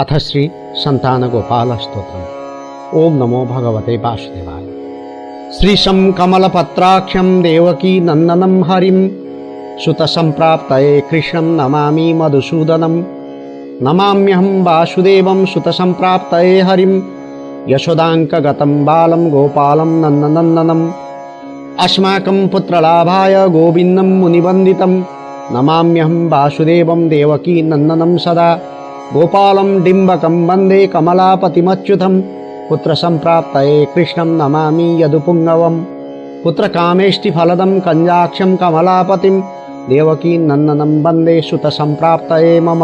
अथ श्री संतान गोपाल स्तोत्रम। ओम नमो भगवते वासुदेवाय। श्रीशं कमलपत्राक्षं देवकी नंदनं हरिं सुतसंप्राप्तये कृष्णं नमामि मधुसूदनं। नमाम्यहं वासुदेवं सुतसंप्राप्तये हरिं यशोदाङ्कगतं बालं गोपालं नन्दनन्दनम्। अस्माकं पुत्रलाभाय गोविन्दं मुनिवन्दितं। नमाम्यहं वासुदेवं देवकी नन्दनं सदा। गोपालं डिम्बकं वन्दे कमलापतिमच्युतं। पुत्रसंप्राप्तये कृष्णं नमामि यदुपुङ्गवं। पुत्रकामेष्टिफलदं कञ्जाक्षं कमलापतिं देवकी नन्दनं वन्दे सुतसंप्राप्तये मम।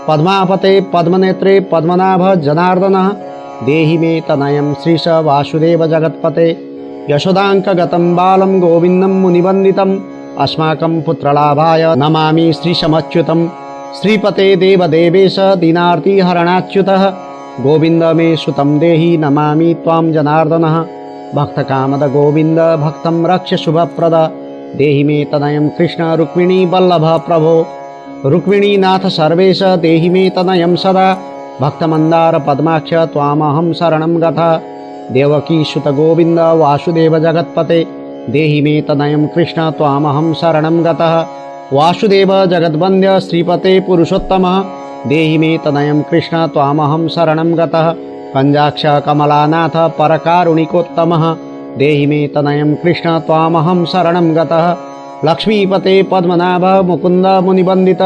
पद्मापते पद्मनेत्रे पद्मनाभ जनार्दनः देहि मे तनयं श्रीश वासुदेव जगत्पते। यशोदाङ्कगतं बालं गोविन्दं मुनिवन्दितम्। अस्माकं पुत्रलाभाय नमामि श्रीशमच्युतं। श्रीपते देवदेवेश दीनार्ति हरणाच्युतः गोविन्द मे सुतं देहि नमामि त्वां जनार्दनः। भक्तकामद गोविन्द भक्तं रक्ष शुभप्रद देहि मे तनयं कृष्ण रुक्मिणी वल्लभ प्रभो। रुक्मिणीनाथ सर्वेश देहि मे तनयं सदा। भक्तमन्दार पद्माक्ष त्वामहं शरणं गतः। देवकी सुत गोविन्द वासुदेव जगत्पते देहि मे तनयं कृष्ण त्वामहं शरणं गतः। वासुदेव जगद्वन्द्य श्रीपते पुरुषोत्तमः देहि मे तनयं कृष्ण त्वामहं शरणं गतः। कञ्जाक्ष कमलानाथ परकारुणिकोत्तमः देहि मे तनयं कृष्ण त्वामहं शरणं गतः। लक्ष्मीपते पद्मनाभ मुकुन्द मुनिवन्दित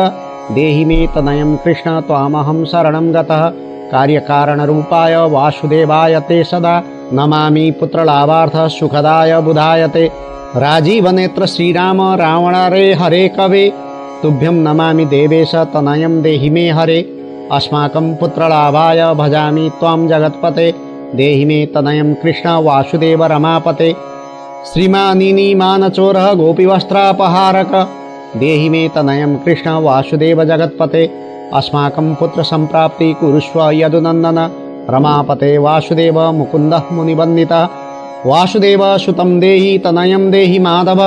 देहि मे तनयं कृष्ण त्वामहं शरणं गतः। कार्यकारणरूपाय वासुदेवाय ते सदा नमामि पुत्रलाभार्थ सुखदाय बुधाय ते। राजीवनेत्र श्रीराम रावणारे हरे कवे तुभ्यं नमामि देवेश तनयं देहि मे हरे। अस्माकं पुत्रलाभाय भजामि त्वां जगत्पते देहि मे तनयं कृष्ण वासुदेव रमापते। श्रीमानिनीमानचोरः गोपीवस्त्रापहारक देहि मे तनयं कृष्ण वासुदेव जगत्पते। अस्माकं पुत्रसंप्राप्ति कुरुष्व यदुनन्दन। रमापते वासुदेव मुकुन्दः मुनिवन्दितः। वासुदेव सुतं देहि तनयं देहि माधव।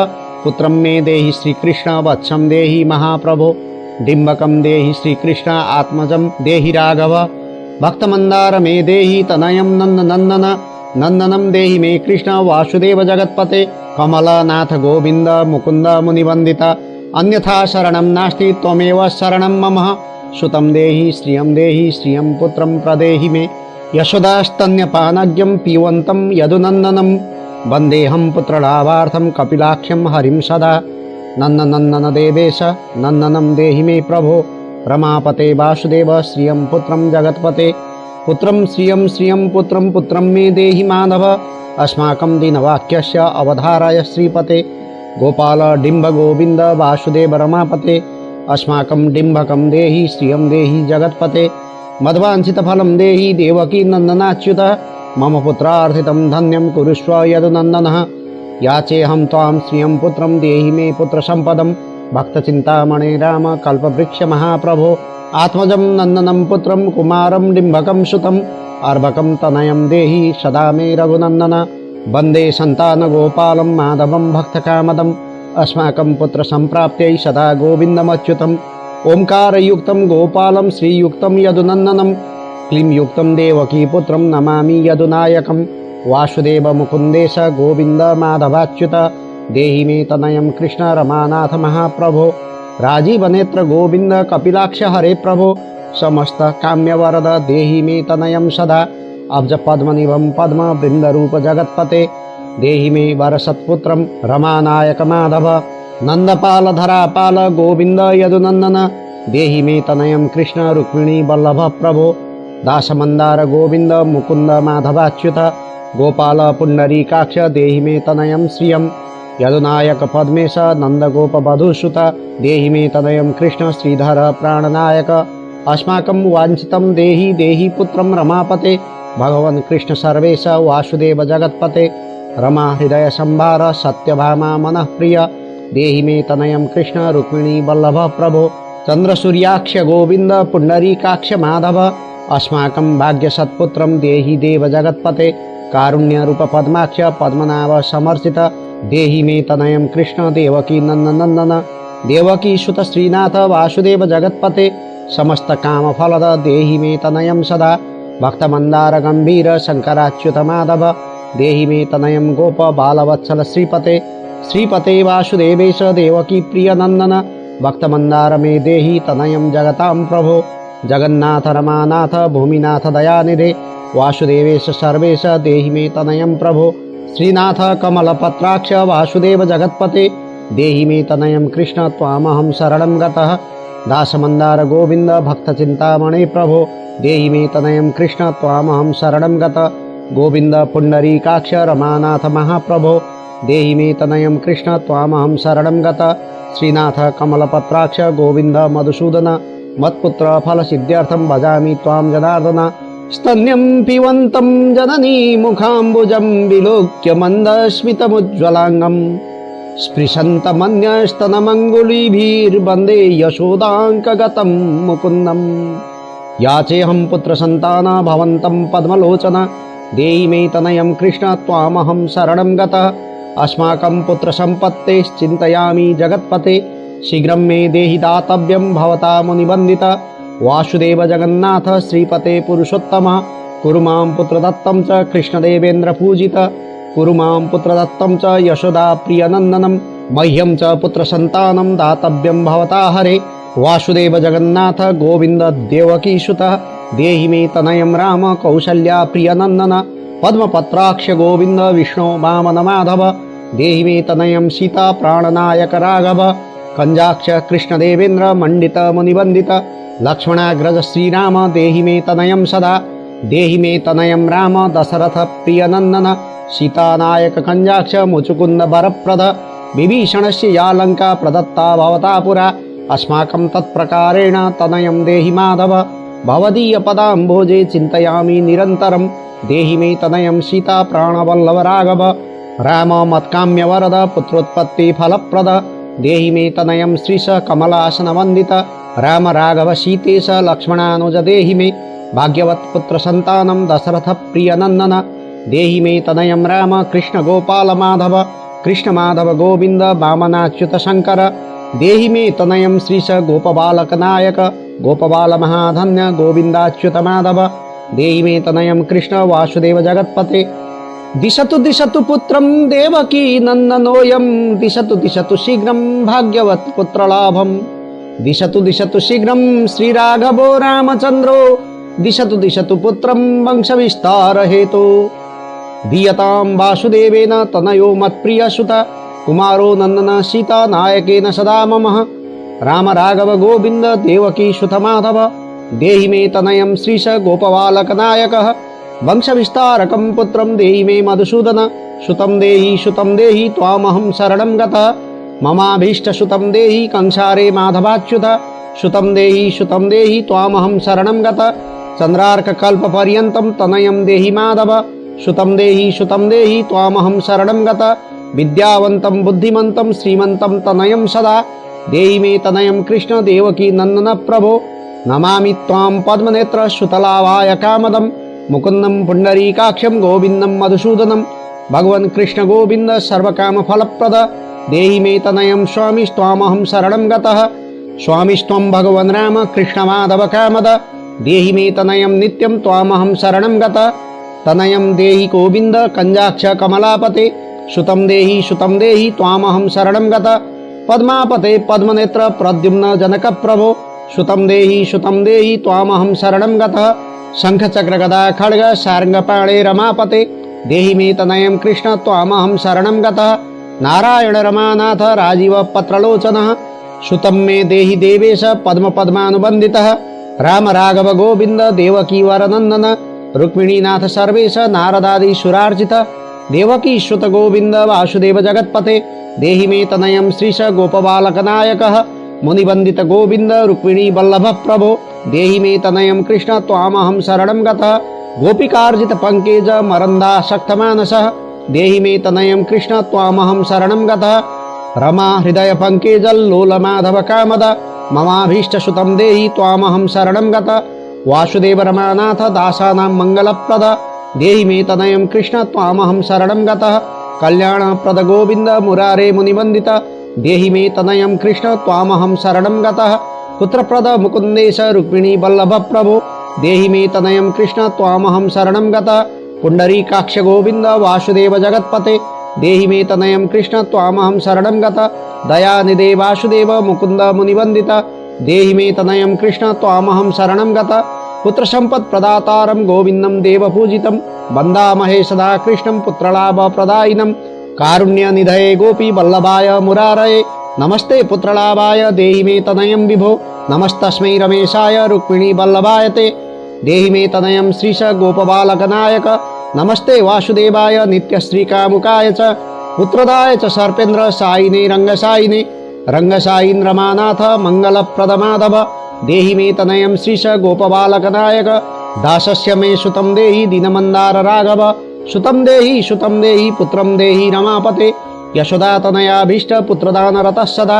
पुत्रं मे देहि श्रीकृष्ण वत्सं देहि महाप्रभो। डिम्बकं देहि श्रीकृष्ण आत्मजं देहि राघव। भक्तमन्दार मे देहि तनयं नन्दनन्दन। नन्दनं देहि मे कृष्ण वासुदेव जगत्पते। कमलनाथ गोविन्द मुकुन्द मुनिवन्दित अन्यथा शरणं नास्ति त्वमेव शरणं मम। सुतं देहि श्रियं पुत्रं प्रदेहि मे। यशोदास्तन्यपानज्ञं पीवन्तं यदुनन्दनं वन्देऽहं पुत्रलाभार्थं कपिलाख्यं हरिं सदा। नन्दनन्दन देवेश नन्दनं देहि मे प्रभो। रमापते वासुदेव श्रियं पुत्रं जगत्पते। पुत्रं श्रियं पुत्रं मे देहि माधव। अस्माकं दीनवाक्यस्य अवधाराय श्रीपते। गोपाल डिम्ब गोविन्द वासुदेव रमापते। अस्माकं डिम्बकं देहि श्रियं देहि जगत्पते। मद्वाञ्छितफलं देहि देवकी नन्दनाच्युत। मम पुत्रार्थितं धन्यं कुरुष्व यदुनन्दनः। याचेऽहं त्वां श्रियं पुत्रं देहि मे पुत्रसम्पदं। भक्तचिन्तामणे राम कल्पवृक्ष महाप्रभो। आत्मजं नन्दनं पुत्रं कुमारं डिम्बकं सुतम्। अर्भकं तनयं देहि सदा मे रघुनन्दन। वन्दे सन्तानगोपालं माधवं भक्तकामदम्। अस्माकं पुत्रसंप्राप्त्यै सदा गोविन्दमच्युतम्। ओंकारयुक्तं गोपालं श्रीयुक्तं यदुनन्दनं। क्लींयुक्तं देवकी पुत्रं नमामि यदुनायकं। वासुदेव मुकुन्देश गोविन्द माधवाच्युत देहि मे तनयं कृष्ण रमानाथ महाप्रभो। राजीवनेत्र गोविन्द कपिलाक्ष हरे प्रभो। समस्त काम्यवरद देहि मे तनयं सदा। अब्ज पद्मनिभं पद्म वृन्दरूप जगत्पते देहि मे वरसत्पुत्रं रमानायक माधव। नन्दपाल धरापाल गोविन्द यदुनन्दन देहि मे तनयं कृष्ण रुक्मिणी वल्लभ प्रभो। दासमन्दार गोविन्द मुकुन्द माधवाच्युत गोपाल पुण्डरीकाक्ष देहि मे तनयं श्रियं। यदुनायक पद्मेश नन्दगोपवधूसुत देहि मे तनयं कृष्ण श्रीधर प्राणनायक। अस्माकं वाञ्छितं देहि पुत्रं रमापते। भगवन् कृष्ण सर्वेश वासुदेव जगत्पते। रमा हृदय संभार सत्यभामा मनः प्रिय देहि मे तनयं कृष्ण रुक्मिणी वल्लभ प्रभो। चन्द्रसूर्याक्ष गोविन्द पुण्डरीकाक्ष माधव। अस्माकं भाग्यसत्पुत्रं देहि देव जगत्पते। कारुण्यरूप पद्माक्ष पद्मनाभ समर्चित देहि मे तनयं कृष्ण देवकी नन्दनन्दन। देवकी सुत श्रीनाथ वासुदेव जगत्पते। समस्तकामफलद देहि मे तनयं सदा भक्तमन्दारगम्भीर शङ्कराच्युतमाधव देहि मे तनयं गोप बालवत्सल श्रीपते श्रीपते वासुदेवेश देवकी प्रियनन्दन भक्तमन्दार मे देहि तनयं जगतां प्रभो जगन्नाथ रमानाथ भूमिनाथ दयानिधे वासुदेवेश सर्वेश देहि मे तनयं प्रभो श्रीनाथ कमलपत्राक्ष वासुदेव जगत्पते देहि मे तनयं कृष्ण त्वामहं शरणं गतः दासमन्दार गोविन्द भक्तचिन्तामणे प्रभो देहि मे तनयं कृष्ण त्वामहं शरणं गतः गोविन्द पुण्डरीकाक्ष रमानाथ महाप्रभो देहि मे तनयं कृष्ण त्वामहं शरणं गतः श्रीनाथ कमलपत्राक्ष गोविन्द मधुसूदन मत्पुत्र फलसिद्ध्यर्थं भजामि त्वां जनार्दन स्तन्यं पिबन्तं जननी मुखाम्बुजं विलोक्य मन्दस्मितमुज्ज्वलाङ्गं स्पृशन्तमन्यस्तनमङ्गुलीभिर्वन्दे यशोदाङ्कगतं मुकुन्दम् याचेऽहं पुत्रसन्तान भवन्तं पद्मलोचन देहि मे तनयं कृष्ण त्वामहं शरणं गतः अस्माकं पुत्रसम्पत्तेश्चिन्तयामि जगत्पते शीघ्रं मे देहि दातव्यं भवता मुनिवन्दित वासुदेव जगन्नाथ श्रीपते पुरुषोत्तम कुरु मां पुत्रदत्तं च कृष्णदेवेन्द्र पूजित कुरु मां पुत्रदत्तं च यशोदा प्रियनन्दनं मह्यं च पुत्रसन्तानं दातव्यं भवता हरे वासुदेव जगन्नाथ गोविन्द देवकीसुत देहि मे तनयं राम कौसल्या प्रियनन्दन पद्मपत्राक्ष गोविन्द विष्णु वामन माधव देहि मे तनयं सीता प्राणनायक राघव कंजाक्ष कृष्णदेवेन्द्र मंडित मुनिवंदित लक्ष्मणाग्रज श्रीराम देहि मे तनयं सदा देहि मे तनयं राम दशरथ प्रियनन्दन सीतानायक कंजाक्ष मुचुकुंद वरप्रद विभीषणस्य या लङ्का प्रदत्ता भवता पुरा अस्माकं तत्प्रकारेण तनयं देहि माधव भवदीयपदाम्भोजे चिन्तयामि निरन्तरं देहि मे तनयं सीता प्राणवल्लभ राघव राम मत्काम्यवरद पुत्रोत्पत्ति फलप्रद देहि मे तनयं श्रीश कमलासनवन्दित राम राघव सीतेश लक्ष्मणानुज देहि मे भाग्यवत् पुत्रसन्तानं दशरथ प्रियनन्दन देहि मे तनयं राम कृष्ण गोपाल माधव कृष्ण माधव गोविन्द वामनाच्युत शङ्कर देहि मे तनयं श्रीश गोपबालक नायक गोपबाल महाधन्य गोविन्दाच्युत माधव देहि मे तनयं कृष्ण वासुदेव जगत्पते दिशतु पुत्रं देवकी नन्दनोऽयं दिशतु शीघ्रं भाग्यवत् पुत्रलाभं दिशतु शीघ्रं श्रीराघवो रामचन्द्रो दिशतु पुत्रं वंशविस्तारहेतु दीयतां वासुदेवेन तनयो मत्प्रियसुत कुमारो नन्दन सीता नायकेन सदा मम राम राघव गोविन्द देवकी सुत माधव देहि मे तनयं श्रीश गोपबालक नायकः वंशविस्तारकं पुत्रं देहि मे मधुसूदन सुतं देहि त्वामहं शरणं गतः ममाभीष्टसुतं देहि कंसारे माधवाच्युत सुतं देहि त्वामहं शरणं गतः चन्द्रार्ककल्पपर्यन्तं तनयं देहि माधव सुतं देहि त्वामहं शरणं गतः विद्यावन्तं बुद्धिमन्तं श्रीमन्तं तनयं सदा देहि मे तनयं कृष्ण देवकी नन्दन प्रभो नमामि त्वां पद्मनेत्र सुतलाभाय कामदं मुकुन्दं पुण्डरीकाक्षं गोविन्दं मधुसूदनं भगवन् कृष्ण गोविन्द सर्वकामफलप्रद देहि मे तनयं स्वामिस्त्वामहं शरणं गतः स्वामिस्त्वं भगवन् राम कृष्णमाधव कामद देहि मे तनयं नित्यं त्वामहं शरणं गतः तनयं देहि गोविन्द कंजाक्ष कमलापते सुतं देहि त्वामहं शरणं गतः पद्मापते पद्मनेत्र प्रद्युम्न जनक प्रभो सुतं देहि त्वामहं शरणं गतः शङ्खचक्रगदा खड्ग सार्ङ्गपाणे रमापते देहि मे तनयं कृष्ण त्वामहं शरणं गतः नारायण रमानाथ राजीव पत्रलोचनः सुतं मे देहि देवेश पद्मपद्मानुबन्धितः राम राघव गोविन्द देवकी वरनन्दन रुक्मिणीनाथ सर्वेश नारदादि सुरार्जित देवकी श्रुत गोविन्द वासुदेव जगत्पते देहि मे तनयं श्रीश गोपबालक नायकः मुनिवन्दित गोविन्द रुक्मिणी वल्लभ प्रभो देहि मे तनयं कृष्ण त्वामहं शरणं गतः गोपिकार्जित पंकेज मरन्दासक्तमानसः देहि मे तनयं कृष्ण त्वामहं शरणं गतः रमा हृदय पंकेजल्लोल माधव कामद ममाभीष्टसुतं देहि त्वामहं शरणं गतः वासुदेव रमानाथ दासानां मङ्गलप्रद देहि मे तनयं कृष्ण त्वामहं शरणं गतः कल्याणप्रद गोविन्द मुरारे मुनिवन्दित देहि मे तनयं कृष्ण त्वामहं शरणं गतः पुत्रप्रद मुकुन्देश रुक्मिणी वल्लभ प्रभो देहि मे तनयं कृष्ण त्वामहं शरणं गता पुण्डरीकाक्ष गोविन्द वासुदेव जगत्पते देहि मे तनयं कृष्ण त्वामहं शरणं गता दयानिधे वासुदेव मुकुन्द मुनिवन्दिता देहि मे तनयं कृष्ण त्वामहं शरणं गता पुत्रसम्पत्प्रदातारं गोविन्दं देवपूजितं वन्दामहे सदा कृष्णं पुत्रलाभप्रदायिनं कारुण्यनिधये गोपी वल्लभाय मुरारये नमस्ते पुत्रलाभाय देहि मे तनयं विभो नमस्तस्मै रमेशाय रुक्मिणी वल्लभाय ते देहि मे तनयं श्रीश गोपबालकनायक नमस्ते वासुदेवाय नित्यश्रीकामुकाय च पुत्रदाय च सर्पेन्द्र सायिने रङ्गसायिने रङ्गसायीन्द्रमानाथ मङ्गलप्रदमाधव देहि मे तनयं श्रीश गोपबालकनायक दासस्य मे सुतं देहि दीनमन्दार राघव सुतं देहि पुत्रं देहि रमापते यशोदातनयाभीष्ट पुत्रदानरतः सदा